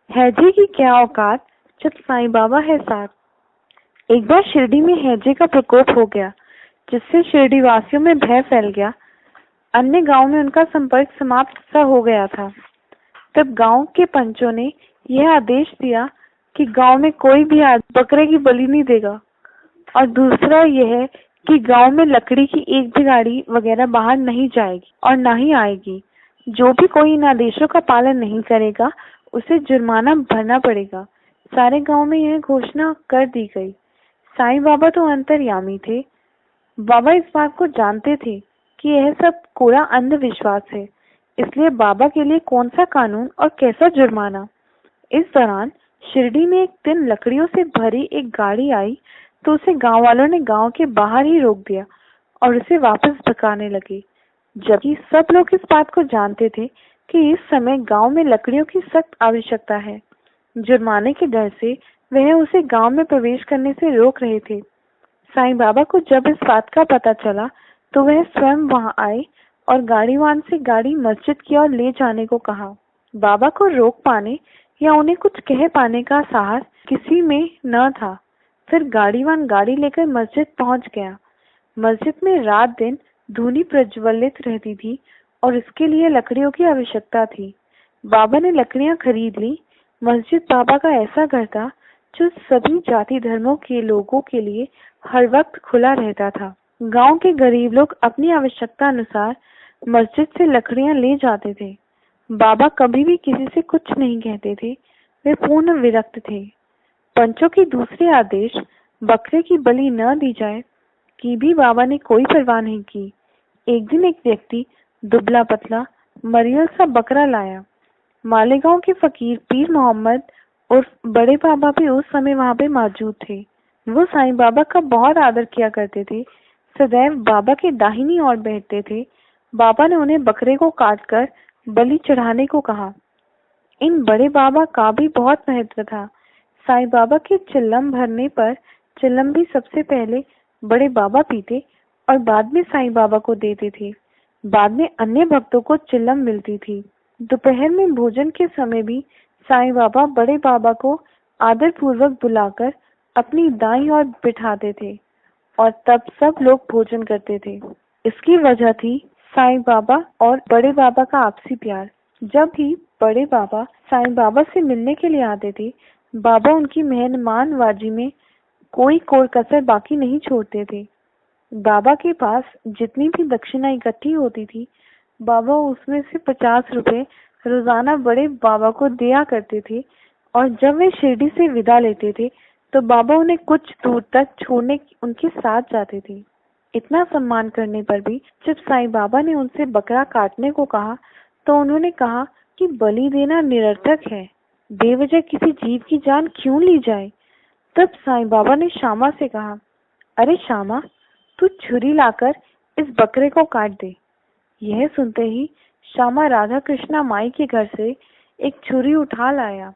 हैजे की क्या औकात जब साईं बाबा है साथ। एक बार शिरडी में हैजे का प्रकोप हो गया, जिससे शिरडी वासियों में भय फैल गया। अन्य गांव में उनका संपर्क समाप्त सा हो गया था। तब गांव के पंचों ने यह आदेश दिया कि गांव में कोई भी आदमी बकरे की बलि नहीं देगा, और दूसरा यह कि गांव में लकड़ी की एक भी गाड़ी वगैरह बाहर नहीं जाएगी और ना ही आएगी। जो भी कोई इन आदेशों का पालन नहीं करेगा, उसे जुर्माना भरना पड़ेगा। सारे गांव में यह घोषणा कर दी गई। साईं बाबा तो अंतर्यामी थे। बाबा इस बात को जानते थे कि यह सब कोरा अंधविश्वास है, इसलिए बाबा के लिए कौन सा कानून और कैसा जुर्माना। इस दौरान शिरडी में एक दिन लकड़ियों से भरी एक गाड़ी आई, तो उसे गांव वालों ने गांव के बाहर ही रोक दिया और उसे वापस भगाने लगे, जबकि सब लोग इस बात को जानते थे कि इस समय गांव में लकड़ियों की सख्त आवश्यकता है। जुर्माने के डर से वह उसे गांव में प्रवेश करने से रोक रहे थे। साईं बाबा को जब इस बात का पता चला, तो वह स्वयं वहां आए और गाड़ीवान से गाड़ी मस्जिद की ओर ले जाने को कहा। बाबा को रोक पाने या उन्हें कुछ कह पाने का साहस किसी में न था। फिर गाड़ीवान गाड़ी लेकर मस्जिद पहुंच गया। मस्जिद में रात दिन धूनी प्रज्वलित रहती थी और इसके लिए लकड़ियों की आवश्यकता थी। बाबा ने लकड़ियां खरीद ली। मस्जिद बाबा का ऐसा घर था जो सभी जाति धर्मों के लोगों के लिए हर वक्त खुला रहता था। गांव के गरीब लोग अपनी आवश्यकता अनुसार मस्जिद से लकड़ियां ले जाते थे। बाबा कभी भी किसी से कुछ नहीं कहते थे। वे पूर्ण विरक्त थे। पंचों की दूसरे आदेश, बकरे की बलि न दी जाए, की भी बाबा ने कोई परवाह नहीं की। एक दिन एक व्यक्ति दुबला पतला मरियल सा बकरा लाया। मालेगांव के फकीर पीर मोहम्मद उर्फ बड़े बाबा भी उस समय वहां पे मौजूद थे। वो साईं बाबा का बहुत आदर किया करते थे। सदैव बाबा के दाहिनी ओर बैठते थे। बाबा ने उन्हें बकरे को काटकर बलि चढ़ाने को कहा। इन बड़े बाबा का भी बहुत महत्व था। साईं बाबा के चिल्लम भरने पर चिल्लम भी सबसे पहले बड़े बाबा पीते और बाद में साईं बाबा को देते थे। बाद में अन्य भक्तों को चिल्लम मिलती थी। दोपहर में भोजन के समय भी साईं बाबा बड़े बाबा को आदर पूर्वक बुलाकर अपनी दाईं ओर बिठाते थे और तब सब लोग भोजन करते थे। इसकी वजह थी साईं बाबा और बड़े बाबा का आपसी प्यार। जब भी बड़े बाबा साईं बाबा से मिलने के लिए आते थे, बाबा उनकी मेहमानवाजी में कोई कसर बाकी नहीं छोड़ते थे। बाबा के पास जितनी भी दक्षिणा इकट्ठी होती थी, बाबा उसमें से 50 रुपए रोजाना बड़े बाबा को दिया करते थे, और जब वे शिरडी से विदा लेते थे तो बाबा उन्हें कुछ दूर तक छोड़ने उनके साथ जाते थे। इतना सम्मान करने पर भी जब साईं बाबा ने उनसे बकरा काटने को कहा, तो उन्होंने कहा कि बलि देना निरर्थक है, बेवजह किसी जीव की जान क्यों ली जाए। तब साईं बाबा ने श्यामा से कहा, अरे श्यामा, तू छुरी लाकर इस बकरे को काट दे। यह सुनते ही श्यामा राधा कृष्णा माई के घर से एक छुरी उठा लाया।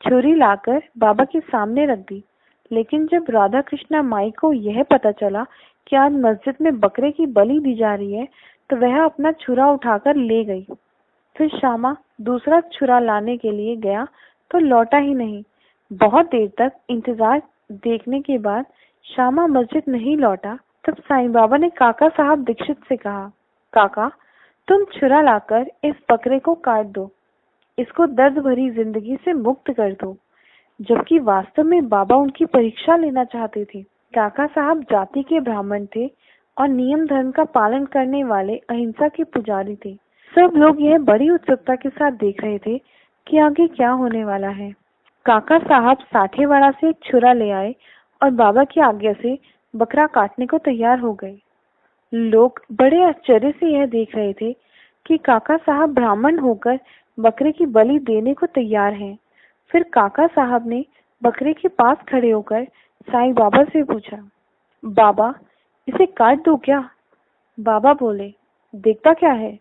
छुरी लाकर बाबा के सामने रख दी। लेकिन जब राधा कृष्णा माई को यह पता चला कि आज मस्जिद में बकरे की बलि दी जा रही है, तो वह अपना छुरा उठाकर ले गई। फिर श्यामा दूसरा छुरा लाने के लिए गया तो लौटा ही नहीं। बहुत देर तक इंतजार देखने के बाद श्यामा मस्जिद नहीं लौटा। तब साईं बाबा ने काका साहब दीक्षित से कहा, काका, तुम छुरा लाकर इस बकरे को काट दो, इसको दर्द भरी जिंदगी से मुक्त कर दो। जबकि वास्तव में बाबा उनकी परीक्षा लेना चाहते थे। काका साहब जाति के ब्राह्मण थे और नियम धर्म का पालन करने वाले अहिंसा के पुजारी थे। सब लोग यह बड़ी उत्सुकता के साथ देख रहे थे कि आगे क्या होने वाला है। काका साहब साठेवाड़ा से एक छुरा ले आए और बाबा की आज्ञा से बकरा काटने को तैयार हो गए। लोग बड़े आश्चर्य से यह देख रहे थे कि काका साहब ब्राह्मण होकर बकरे की बलि देने को तैयार हैं। फिर काका साहब ने बकरे के पास खड़े होकर साईं बाबा से पूछा, बाबा, इसे काट दूं क्या? बाबा बोले, देखता क्या है,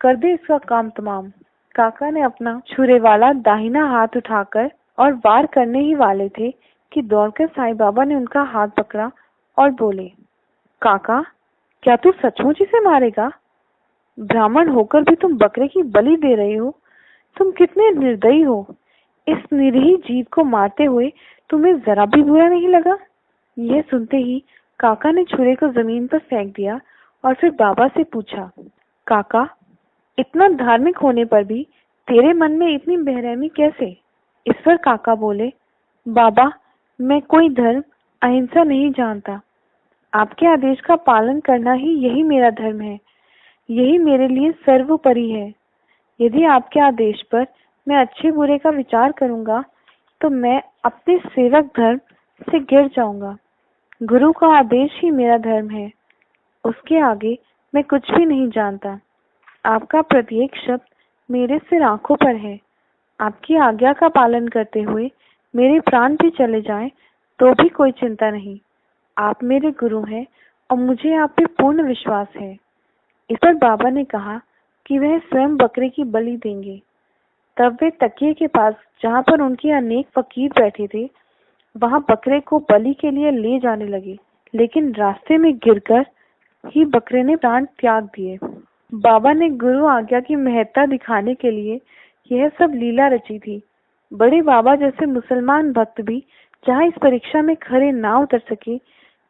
कर दे इसका काम तमाम। काका ने अपना छुरे वाला दाहिना हाथ उठाकर और वार करने ही वाले थे कि दौड़कर साईं बाबा ने उनका हाथ पकड़ा और बोले, काका, क्या तू सचमुच इसे मारेगा? ब्राह्मण होकर भी तुम बकरे की बलि दे रहे हो। तुम कितने निर्दयी हो। इस निरीह जीव को मारते हुए तुम्हें जरा भी बुरा नहीं लगा? यह सुनते ही काका ने छुरे को जमीन पर फेंक दिया और फिर बाबा से पूछा, काका, इतना धार्मिक होने पर भी तेरे मन में इतनी बेरहमी कैसे? इस पर काका बोले, बाबा, मैं कोई धर्म अहिंसा नहीं जानता। आपके आदेश का पालन करना ही यही मेरा धर्म है। यही मेरे लिए सर्वोपरि है। यदि आपके आदेश पर मैं अच्छे बुरे का विचार करूंगा तो मैं अपने सेवक धर्म से गिर जाऊंगा। गुरु का आदेश ही मेरा धर्म है। उसके आगे मैं कुछ भी नहीं जानता। आपका प्रत्येक शब्द मेरे सिर आंखों पर है। आपकी आज्ञा का पालन करते हुए मेरे प्राण भी चले जाएं तो भी कोई चिंता नहीं। आप मेरे गुरु हैं और मुझे आप पे पूर्ण विश्वास है। इस पर बाबा ने कहा कि वह स्वयं बकरे की बलि देंगे। तब वे तकिए के पास, जहाँ पर उनके अनेक फकीर बैठे थे, वहां बकरे को बलि के लिए ले जाने लगे, लेकिन रास्ते में गिरकर ही बकरे ने प्राण त्याग दिए। बाबा ने गुरु आज्ञा की महत्ता दिखाने के लिए यह सब लीला रची थी। बड़े बाबा जैसे मुसलमान भक्त भी जहाँ इस परीक्षा में खरे ना उतर सके,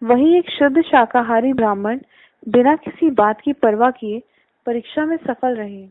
वहीं एक शुद्ध शाकाहारी ब्राह्मण बिना किसी बात की परवाह किए परीक्षा में सफल रहे।